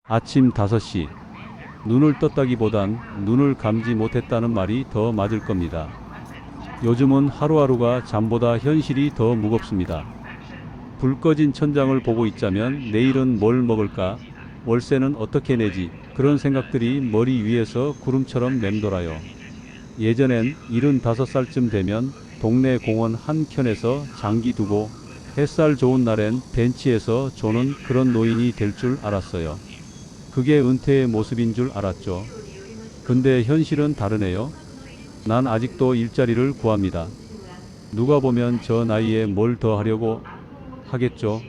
아침 5시. 눈을 떴다기보단 눈을 감지 못했다는 말이 더 맞을 겁니다. 요즘은 하루하루가 잠보다 현실이 더 무겁습니다. 불 꺼진 천장을 보고 있자면 내일은 뭘 먹을까? 월세는 어떻게 내지? 그런 생각들이 머리 위에서 구름처럼 맴돌아요. 예전엔 75살쯤 되면 동네 공원 한 켠에서 장기 두고 햇살 좋은 날엔 벤치에서 조는 그런 노인이 될 줄 알았어요. 그게 은퇴의 모습인 줄 알았죠. 근데 현실은 다르네요. 난 아직도 일자리를 구합니다. 누가 보면 저 나이에 뭘 더 하려고 하겠죠.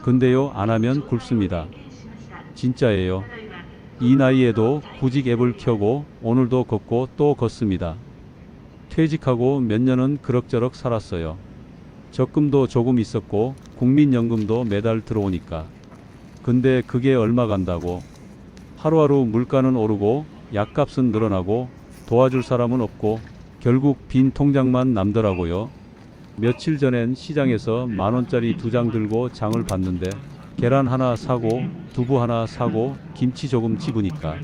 근데요, 안 하면 굶습니다. 진짜예요. 이 나이에도 구직 앱을 켜고 오늘도 걷고 또 걷습니다. 퇴직하고 몇 년은 그럭저럭 살았어요. 적금도 조금 있었고 국민연금도 매달 들어오니까. 근데 그게 얼마 간다고. 하루하루 물가는 오르고 약값은 늘어나고 도와줄 사람은 없고 결국 빈 통장만 남더라고요. 며칠 전엔 시장에서 10,000원짜리 2장 들고 장을 봤는데 계란 하나 사고 두부 하나 사고 김치 조금 집으니까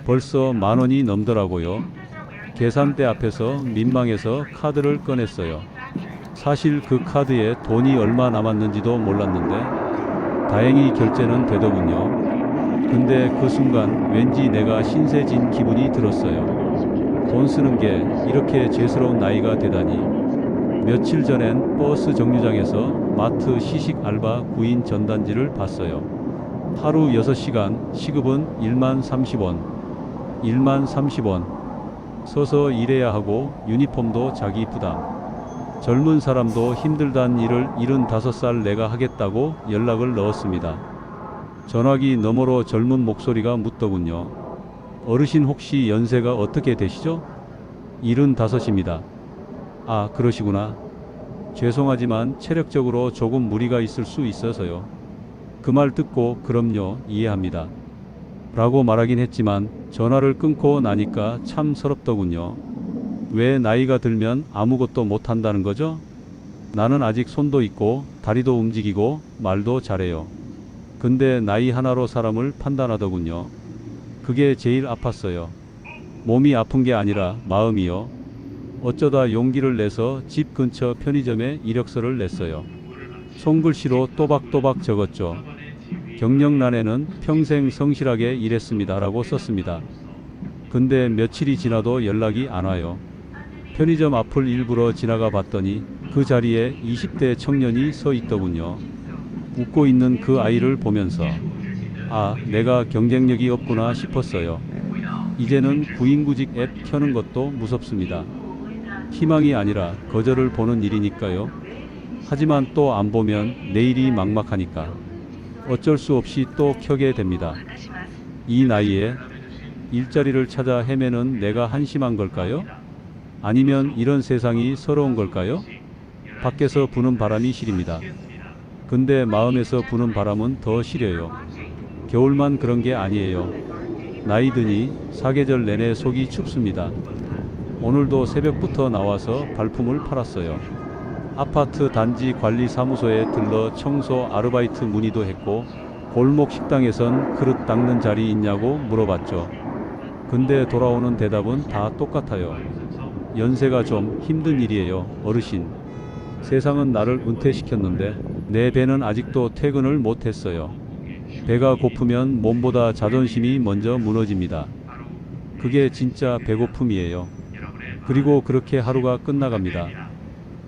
벌써 10,000원이 넘더라고요. 계산대 앞에서 민망해서 카드를 꺼냈어요. 사실 그 카드에 돈이 얼마 남았는지도 몰랐는데 다행히 결제는 되더군요. 근데 그 순간 왠지 내가 신세진 기분이 들었어요. 돈 쓰는 게 이렇게 죄스러운 나이가 되다니. 며칠 전엔 버스 정류장에서 마트 시식 알바 구인 전단지를 봤어요. 하루 6시간, 시급은 10,030원. 10,030원. 서서 일해야 하고 유니폼도 자기 부담. 젊은 사람도 힘들단 일을 75살 내가 하겠다고 연락을 넣었습니다. 전화기 너머로 젊은 목소리가 묻더군요. 어르신 혹시 연세가 어떻게 되시죠? 75입니다. 아, 그러시구나. 죄송하지만 체력적으로 조금 무리가 있을 수 있어서요. 그 말 듣고 그럼요, 이해합니다. 라고 말하긴 했지만 전화를 끊고 나니까 참 서럽더군요. 왜 나이가 들면 아무것도 못한다는 거죠? 나는 아직 손도 있고 다리도 움직이고 말도 잘해요. 근데 나이 하나로 사람을 판단하더군요. 그게 제일 아팠어요. 몸이 아픈 게 아니라 마음이요. 어쩌다 용기를 내서 집 근처 편의점에 이력서를 냈어요. 손글씨로 또박또박 적었죠. 경력란에는 평생 성실하게 일했습니다라고 썼습니다. 근데 며칠이 지나도 연락이 안 와요. 편의점 앞을 일부러 지나가 봤더니 그 자리에 20대 청년이 서 있더군요. 웃고 있는 그 아이를 보면서 아, 내가 경쟁력이 없구나 싶었어요. 이제는 구인구직 앱 켜는 것도 무섭습니다. 희망이 아니라 거절을 보는 일이니까요. 하지만 또 안 보면 내일이 막막하니까 어쩔 수 없이 또 켜게 됩니다. 이 나이에 일자리를 찾아 헤매는 내가 한심한 걸까요? 아니면 이런 세상이 서러운 걸까요? 밖에서 부는 바람이 시립니다. 근데 마음에서 부는 바람은 더 시려요. 겨울만 그런 게 아니에요. 나이 드니 사계절 내내 속이 춥습니다. 오늘도 새벽부터 나와서 발품을 팔았어요. 아파트 단지 관리사무소에 들러 청소 아르바이트 문의도 했고 골목 식당에선 그릇 닦는 자리 있냐고 물어봤죠. 근데 돌아오는 대답은 다 똑같아요. 연세가 좀 힘든 일이에요, 어르신. 세상은 나를 은퇴시켰는데 내 배는 아직도 퇴근을 못했어요. 배가 고프면 몸보다 자존심이 먼저 무너집니다. 그게 진짜 배고픔이에요. 그리고 그렇게 하루가 끝나갑니다.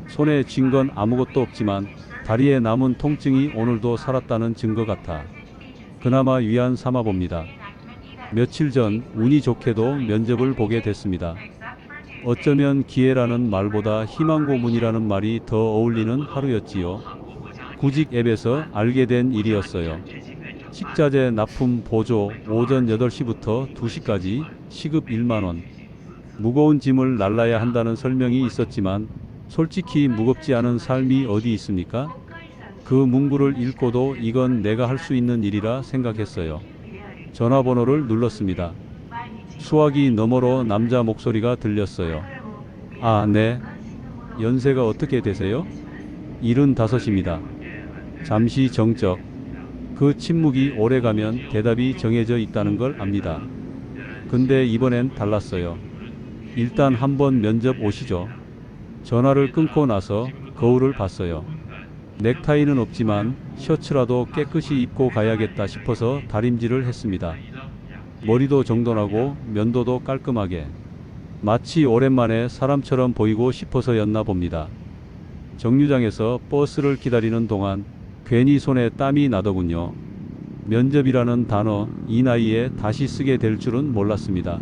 손에 쥔 건 아무것도 없지만 다리에 남은 통증이 오늘도 살았다는 증거 같아 그나마 위안 삼아 봅니다. 며칠 전 운이 좋게도 면접을 보게 됐습니다. 어쩌면 기회라는 말보다 희망 고문이라는 말이 더 어울리는 하루였지요. 구직 앱에서 알게 된 일이었어요. 식자재 납품 보조 오전 8시부터 2시까지 시급 10,000원. 무거운 짐을 날라야 한다는 설명이 있었지만 솔직히 무겁지 않은 삶이 어디 있습니까? 그 문구를 읽고도 이건 내가 할 수 있는 일이라 생각했어요. 전화번호를 눌렀습니다. 수화기 너머로 남자 목소리가 들렸어요. 아, 네. 연세가 어떻게 되세요? 75입니다. 잠시 정적. 그 그 침묵이 오래가면 대답이 정해져 있다는 걸 압니다. 근데 이번엔 달랐어요. 일단 한번 면접 오시죠. 전화를 끊고 나서 거울을 봤어요. 넥타이는 없지만 셔츠라도 깨끗이 입고 가야겠다 싶어서 다림질을 했습니다. 머리도 정돈하고 면도도 깔끔하게. 마치 오랜만에 사람처럼 보이고 싶어서였나 봅니다. 정류장에서 버스를 기다리는 동안 괜히 손에 땀이 나더군요. 면접이라는 단어, 이 나이에 다시 쓰게 될 줄은 몰랐습니다.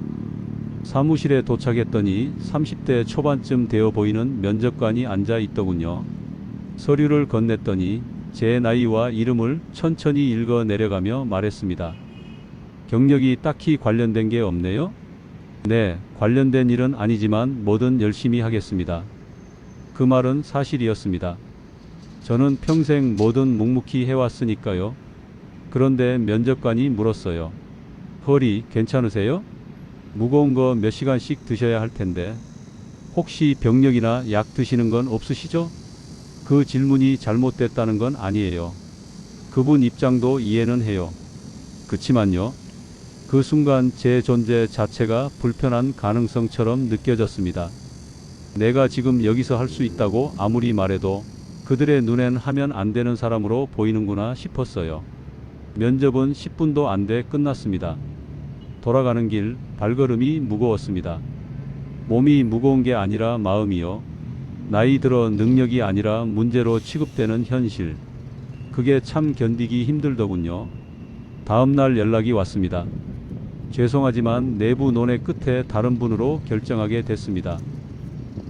사무실에 도착했더니 30대 초반쯤 되어 보이는 면접관이 앉아 있더군요. 서류를 건넸더니 제 나이와 이름을 천천히 읽어 내려가며 말했습니다. 경력이 딱히 관련된 게 없네요? 네, 관련된 일은 아니지만 뭐든 열심히 하겠습니다. 그 말은 사실이었습니다. 저는 평생 뭐든 묵묵히 해왔으니까요. 그런데 면접관이 물었어요. 허리 괜찮으세요? 무거운 거 몇 시간씩 드셔야 할 텐데. 혹시 병력이나 약 드시는 건 없으시죠? 그 질문이 잘못됐다는 건 아니에요. 그분 입장도 이해는 해요. 그치만요. 그 순간 제 존재 자체가 불편한 가능성처럼 느껴졌습니다. 내가 지금 여기서 할 수 있다고 아무리 말해도 그들의 눈엔 하면 안 되는 사람으로 보이는구나 싶었어요. 면접은 10분도 안 돼 끝났습니다. 돌아가는 길 발걸음이 무거웠습니다. 몸이 무거운 게 아니라 마음이요. 나이 들어 능력이 아니라 문제로 취급되는 현실. 그게 참 견디기 힘들더군요. 다음날 연락이 왔습니다. 죄송하지만 내부 논의 끝에 다른 분으로 결정하게 됐습니다.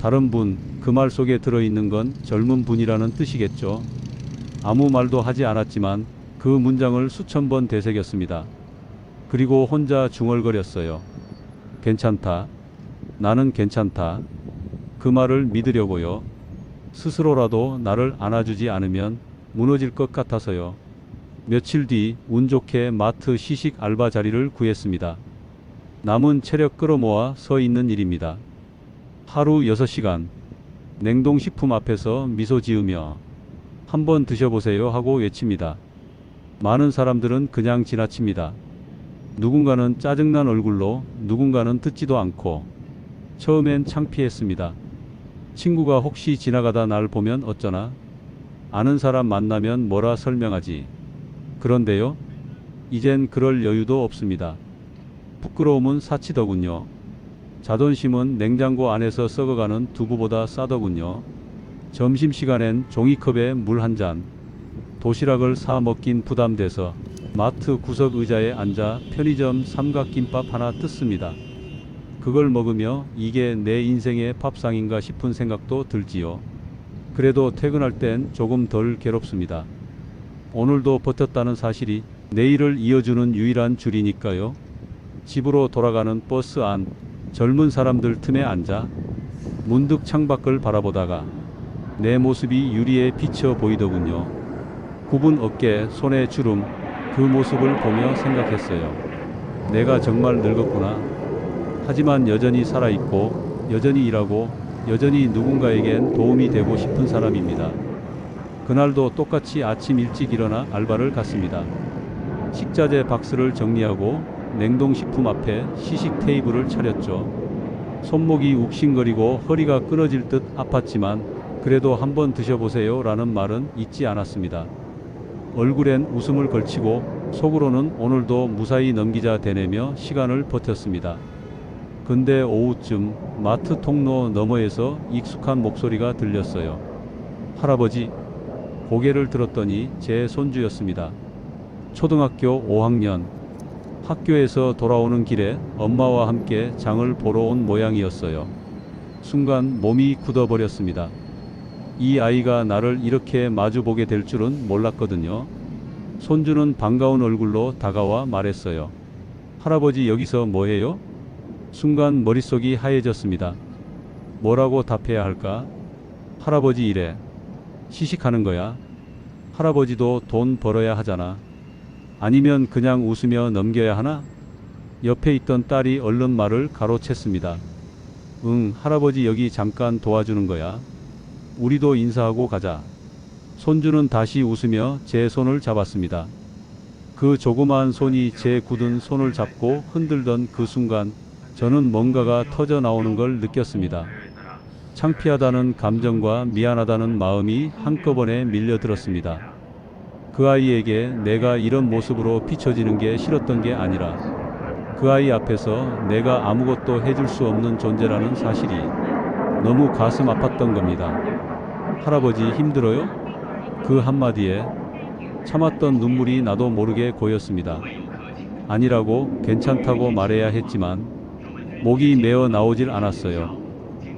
다른 분, 그 말 속에 들어있는 건 젊은 분이라는 뜻이겠죠. 아무 말도 하지 않았지만 그 문장을 수천 번 되새겼습니다. 그리고 혼자 중얼거렸어요. 괜찮다. 나는 괜찮다. 그 말을 믿으려고요. 스스로라도 나를 안아주지 않으면 무너질 것 같아서요. 며칠 뒤 운 좋게 마트 시식 알바 자리를 구했습니다. 남은 체력 끌어모아 서 있는 일입니다. 하루 6시간 냉동식품 앞에서 미소 지으며 한번 드셔보세요 하고 외칩니다. 많은 사람들은 그냥 지나칩니다. 누군가는 짜증난 얼굴로, 누군가는 듣지도 않고. 처음엔 창피했습니다. 친구가 혹시 지나가다 날 보면 어쩌나? 아는 사람 만나면 뭐라 설명하지? 그런데요, 이젠 그럴 여유도 없습니다. 부끄러움은 사치더군요. 자존심은 냉장고 안에서 썩어가는 두부보다 싸더군요. 점심시간엔 종이컵에 물 한 잔, 도시락을 사 먹긴 부담돼서 마트 구석 의자에 앉아 편의점 삼각김밥 하나 뜯습니다. 그걸 먹으며 이게 내 인생의 밥상인가 싶은 생각도 들지요. 그래도 퇴근할 땐 조금 덜 괴롭습니다. 오늘도 버텼다는 사실이 내일을 이어주는 유일한 줄이니까요. 집으로 돌아가는 버스 안, 젊은 사람들 틈에 앉아 문득 창밖을 바라보다가 내 모습이 유리에 비쳐 보이더군요. 굽은 어깨, 손에 주름, 그 모습을 보며 생각했어요. 내가 정말 늙었구나. 하지만 여전히 살아있고, 여전히 일하고, 여전히 누군가에겐 도움이 되고 싶은 사람입니다. 그날도 똑같이 아침 일찍 일어나 알바를 갔습니다. 식자재 박스를 정리하고 냉동식품 앞에 시식 테이블을 차렸죠. 손목이 욱신거리고 허리가 끊어질 듯 아팠지만 그래도 한번 드셔보세요 라는 말은 잊지 않았습니다. 얼굴엔 웃음을 걸치고 속으로는 오늘도 무사히 넘기자 되뇌며 시간을 버텼습니다. 근데 오후쯤 마트 통로 너머에서 익숙한 목소리가 들렸어요. 할아버지. 고개를 들었더니 제 손주였습니다. 초등학교 5학년. 학교에서 돌아오는 길에 엄마와 함께 장을 보러 온 모양이었어요. 순간 몸이 굳어버렸습니다. 이 아이가 나를 이렇게 마주보게 될 줄은 몰랐거든요. 손주는 반가운 얼굴로 다가와 말했어요. 할아버지 여기서 뭐해요? 순간 머릿속이 하얘졌습니다. 뭐라고 답해야 할까? 할아버지 일해. 시식하는 거야. 할아버지도 돈 벌어야 하잖아. 아니면 그냥 웃으며 넘겨야 하나? 옆에 있던 딸이 얼른 말을 가로챘습니다. 응, 할아버지 여기 잠깐 도와주는 거야. 우리도 인사하고 가자. 손주는 다시 웃으며 제 손을 잡았습니다. 그 조그마한 손이 제 굳은 손을 잡고 흔들던 그 순간 저는 뭔가가 터져 나오는 걸 느꼈습니다. 창피하다는 감정과 미안하다는 마음이 한꺼번에 밀려들었습니다. 그 아이에게 내가 이런 모습으로 비춰지는 게 싫었던 게 아니라 그 아이 앞에서 내가 아무것도 해줄 수 없는 존재라는 사실이 너무 가슴 아팠던 겁니다. 할아버지 힘들어요? 그 한마디에 참았던 눈물이 나도 모르게 고였습니다. 아니라고 괜찮다고 말해야 했지만 목이 메어 나오질 않았어요.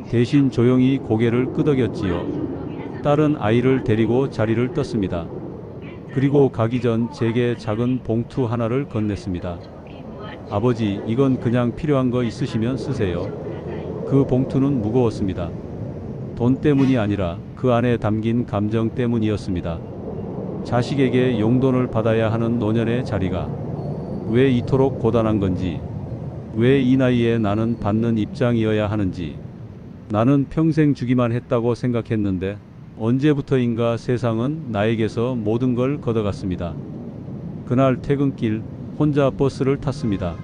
대신 조용히 고개를 끄덕였지요. 딸은 아이를 데리고 자리를 떴습니다. 그리고 가기 전 제게 작은 봉투 하나를 건넸습니다. 아버지, 이건 그냥 필요한 거 있으시면 쓰세요. 그 봉투는 무거웠습니다. 돈 때문이 아니라 그 안에 담긴 감정 때문이었습니다. 자식에게 용돈을 받아야 하는 노년의 자리가 왜 이토록 고단한 건지, 왜 이 나이에 나는 받는 입장이어야 하는지, 나는 평생 주기만 했다고 생각했는데 언제부터인가 세상은 나에게서 모든 걸 걷어갔습니다. 그날 퇴근길 혼자 버스를 탔습니다.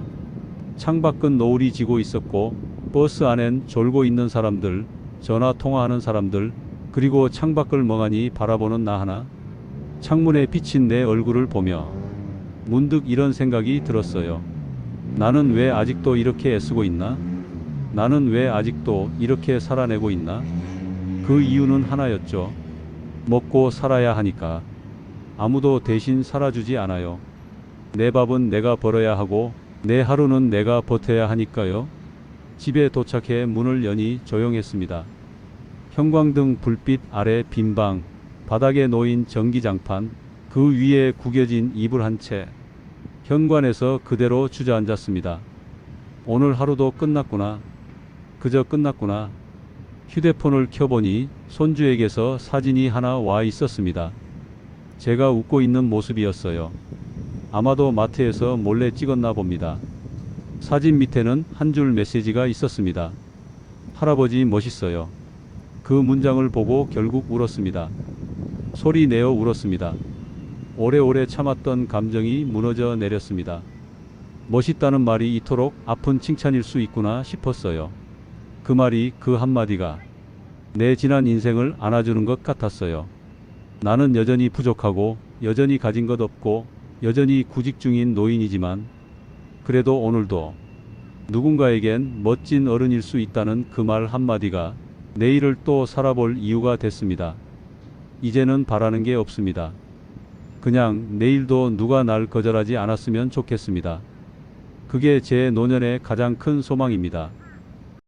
창밖은 노을이 지고 있었고 버스 안엔 졸고 있는 사람들, 전화 통화하는 사람들, 그리고 창밖을 멍하니 바라보는 나 하나. 창문에 비친 내 얼굴을 보며 문득 이런 생각이 들었어요. 나는 왜 아직도 이렇게 애쓰고 있나? 나는 왜 아직도 이렇게 살아내고 있나? 그 이유는 하나였죠. 먹고 살아야 하니까. 아무도 대신 살아주지 않아요. 내 밥은 내가 벌어야 하고 내 하루는 내가 버텨야 하니까요. 집에 도착해 문을 여니 조용했습니다. 형광등 불빛 아래 빈 방, 바닥에 놓인 전기장판, 그 위에 구겨진 이불 한 채. 현관에서 그대로 주저앉았습니다. 오늘 하루도 끝났구나. 그저 끝났구나. 휴대폰을 켜보니 손주에게서 사진이 하나 와 있었습니다. 제가 웃고 있는 모습이었어요. 아마도 마트에서 몰래 찍었나 봅니다. 사진 밑에는 한 줄 메시지가 있었습니다. 할아버지 멋있어요. 그 문장을 보고 결국 울었습니다. 소리 내어 울었습니다. 오래오래 참았던 감정이 무너져 내렸습니다. 멋있다는 말이 이토록 아픈 칭찬일 수 있구나 싶었어요. 그 말이, 그 한마디가 내 지난 인생을 안아주는 것 같았어요. 나는 여전히 부족하고 여전히 가진 것 없고 여전히 구직 중인 노인이지만 그래도 오늘도 누군가에겐 멋진 어른일 수 있다는 그 말 한마디가 내일을 또 살아볼 이유가 됐습니다. 이제는 바라는 게 없습니다. 그냥 내일도 누가 날 거절하지 않았으면 좋겠습니다. 그게 제 노년의 가장 큰 소망입니다.